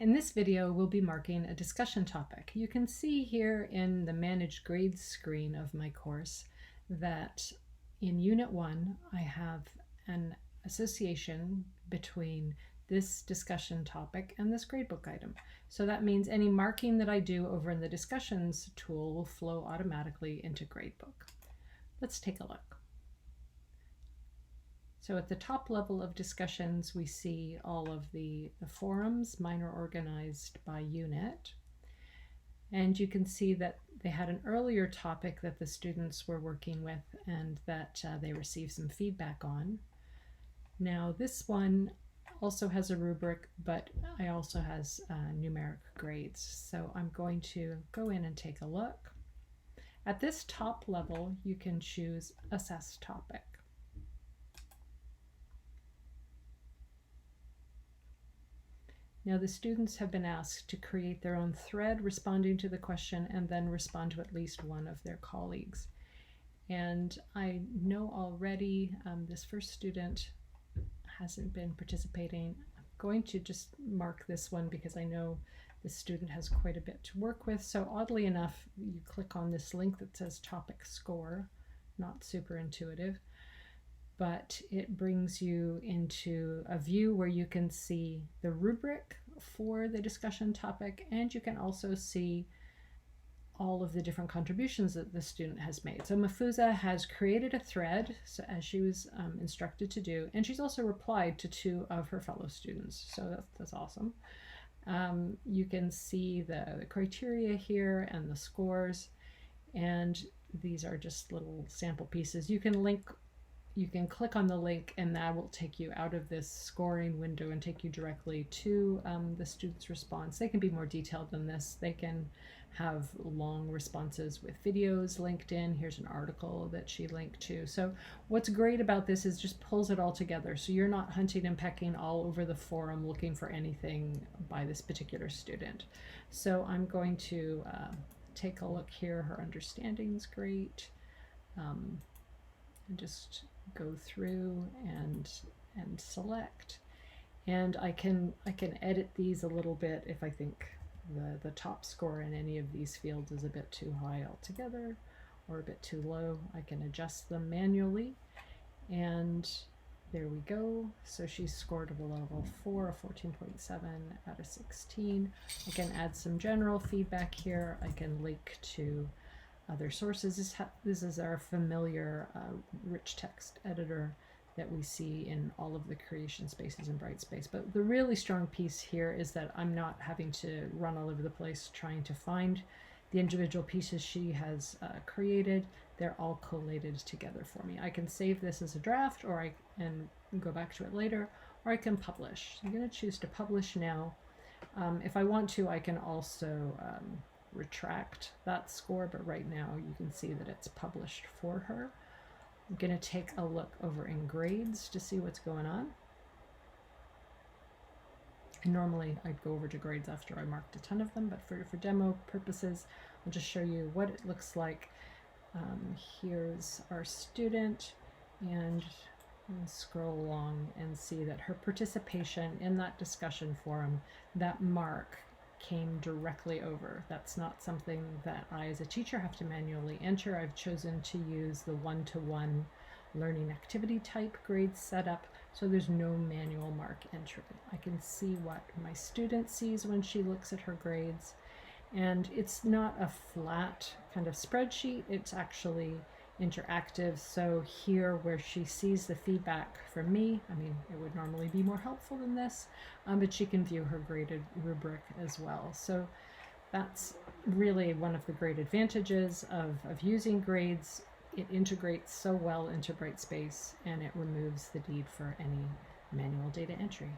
In this video, we'll be marking a discussion topic. You can see here in the Manage Grades screen of my course that in Unit 1, I have an association between this discussion topic and this gradebook item. So that means any marking that I do over in the discussions tool will flow automatically into gradebook. Let's take a look. So at the top level of discussions, we see all of the forums. Mine are organized by unit. And you can see that they had an earlier topic that the students were working with and that they received some feedback on. Now this one also has a rubric, but it also has numeric grades. So I'm going to go in and take a look. At this top level, you can choose Assess Topic. Now the students have been asked to create their own thread responding to the question and then respond to at least one of their colleagues. And I know already this first student hasn't been participating. I'm going to just mark this one because I know this student has quite a bit to work with. So oddly enough, you click on this link that says topic score, not super intuitive, but it brings you into a view where you can see the rubric for the discussion topic, and you can also see all of the different contributions that the student has made. So Mafuza has created a thread, so as she was instructed to do, and she's also replied to 2 of her fellow students. So that's awesome. You can see the criteria here and the scores, and these are just little sample pieces. You can click on the link and that will take you out of this scoring window and take you directly to the student's response. They can be more detailed than this. They can have long responses with videos linked in. Here's an article that she linked to. So what's great about this is just pulls it all together. So you're not hunting and pecking all over the forum looking for anything by this particular student. So I'm going to take a look here. Her understanding's great. And just go through and select, and I can edit these a little bit if I think the top score in any of these fields is a bit too high altogether or a bit too low. I can adjust them manually, and there we go. So she's scored of a level 4, a 14.7 out of 16. I can add some general feedback here. I can link to other sources. This is our familiar rich text editor that we see in all of the creation spaces in Brightspace. But the really strong piece here is that I'm not having to run all over the place trying to find the individual pieces she has created. They're all collated together for me. I can save this as a draft, or I can go back to it later, or I can publish. I'm going to choose to publish now. If I want to, I can also retract that score, but right now you can see that it's published for her. I'm going to take a look over in grades to see what's going on. And normally I'd go over to grades after I marked a ton of them, but for demo purposes, I'll just show you what it looks like. Here's our student, and we'll scroll along and see that her participation in that discussion forum, that mark came directly over. That's not something that I as a teacher have to manually enter. I've chosen to use the one-to-one learning activity type grade setup, so there's no manual mark entry. I can see what my student sees when she looks at her grades, and it's not a flat kind of spreadsheet. It's actually interactive. So here where she sees the feedback from me, I mean, it would normally be more helpful than this, but she can view her graded rubric as well. So that's really one of the great advantages of using grades. It integrates so well into Brightspace, and it removes the need for any manual data entry.